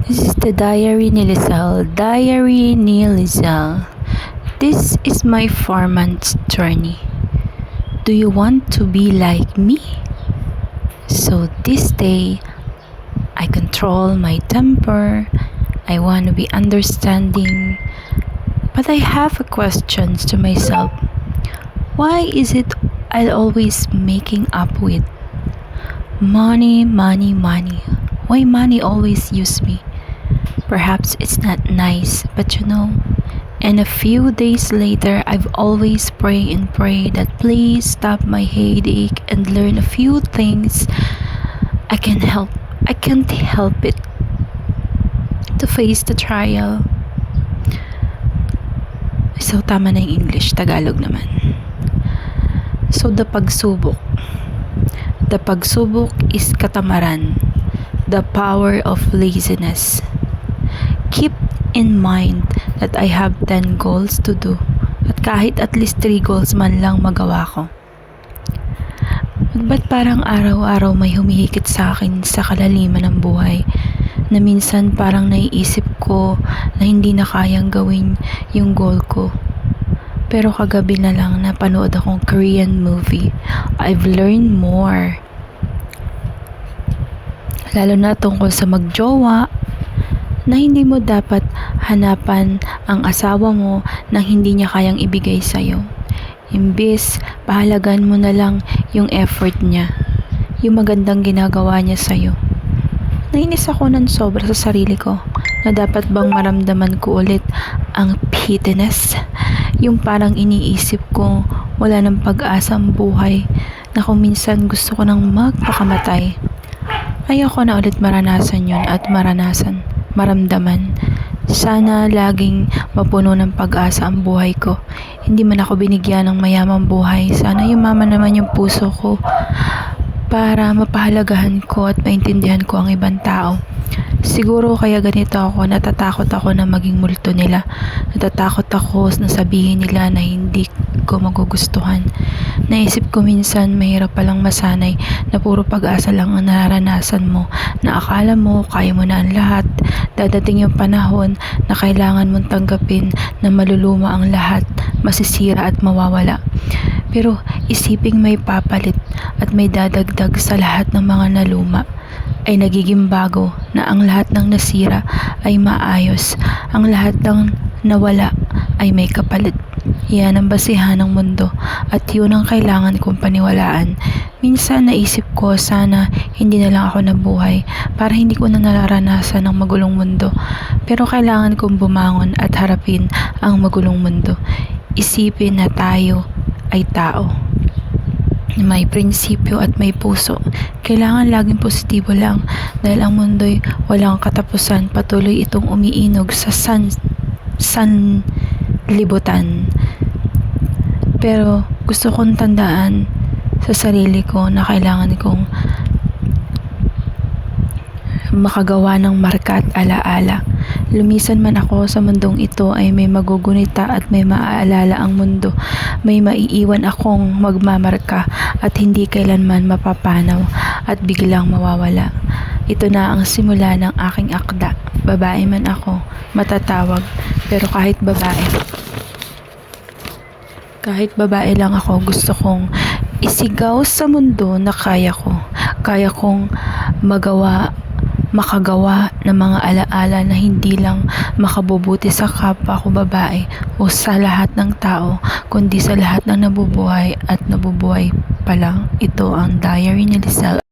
This is the Diary ni Lizelle. Diary ni Lizelle. This is my 4 months journey. Do you want to be like me? So this day, I control my temper. I want to be understanding. But I have questions to myself. Why is it I always making up with money, money, money? Why money always use me? Perhaps it's not nice, but and a few days later, I've always pray and pray that please stop my headache and learn a few things I can't help it to face the trial. So, tama na yung English, Tagalog naman. So, the pagsubok. The pagsubok is katamaran. The power of laziness. Keep in mind that I have 10 goals to do. At kahit at least 3 goals man lang magawa ko. Ba't parang araw-araw may humihikit sa akin sa kalaliman ng buhay? Na minsan parang naiisip ko na hindi na kayang gawin yung goal ko. Pero kagabi na lang napanood akong Korean movie. I've learned more. Lalo na tungkol sa magjowa, na hindi mo dapat hanapan ang asawa mo nang hindi niya kayang ibigay sa'yo. Imbis, pahalagan mo na lang yung effort niya, yung magandang ginagawa niya sa'yo. Nainis ako ng sobra sa sarili ko na dapat bang maramdaman ko ulit ang pitiness, yung parang iniisip ko wala ng pag-asa ang buhay na kung minsan gusto ko nang magpakamatay. Ayoko na ulit maranasan yun at maramdaman. Sana laging mapuno ng pag-asa ang buhay ko. Hindi man ako binigyan ng mayamang buhay. Sana yumaman naman yung puso ko para mapahalagahan ko at maintindihan ko ang ibang tao. Siguro kaya ganito ako, natatakot ako na maging multo nila. Natatakot ako na sabihin nila na hindi ko magugustuhan. Naisip ko minsan mahirap palang masanay na puro pag-asa lang ang nararanasan mo, na akala mo kaya mo na ang lahat. Dadating yung panahon na kailangan mong tanggapin na maluluma ang lahat, masisira at mawawala. Pero isiping may papalit at may dadagdag sa lahat ng mga naluma, ay nagiging bago, na ang lahat ng nasira ay maayos, ang lahat ng nawala ay may kapalit. Yan ang basihan ng mundo at yun ang kailangan kong paniwalaan. Minsan naisip ko sana hindi na lang ako nabuhay para hindi ko na nararanasan ang magulong mundo. Pero kailangan kong bumangon at harapin ang magulong mundo. Isipin na tayo ay tao. May prinsipyo at may puso. Kailangan laging positibo lang dahil ang mundo'y walang katapusan. Patuloy itong umiinog sa sanlibutan. Pero gusto kong tandaan sa sarili ko na kailangan kong makagawa ng marka at alaala. Lumisan man ako sa mundong ito ay may magugunita at may maaalala ang mundo. May maiiwan akong magmamarka at hindi kailanman mapapanaw at biglang mawawala. Ito na ang simula ng aking akda. Babae man ako, matatawag, pero kahit babae lang ako, gusto kong isigaw sa mundo na kaya kong makagawa ng mga alaala na hindi lang makabubuti sa kapwa ko babae o sa lahat ng tao, kundi sa lahat ng nabubuhay at nabubuhay pa lang. Ito ang Diary ni Lizelle.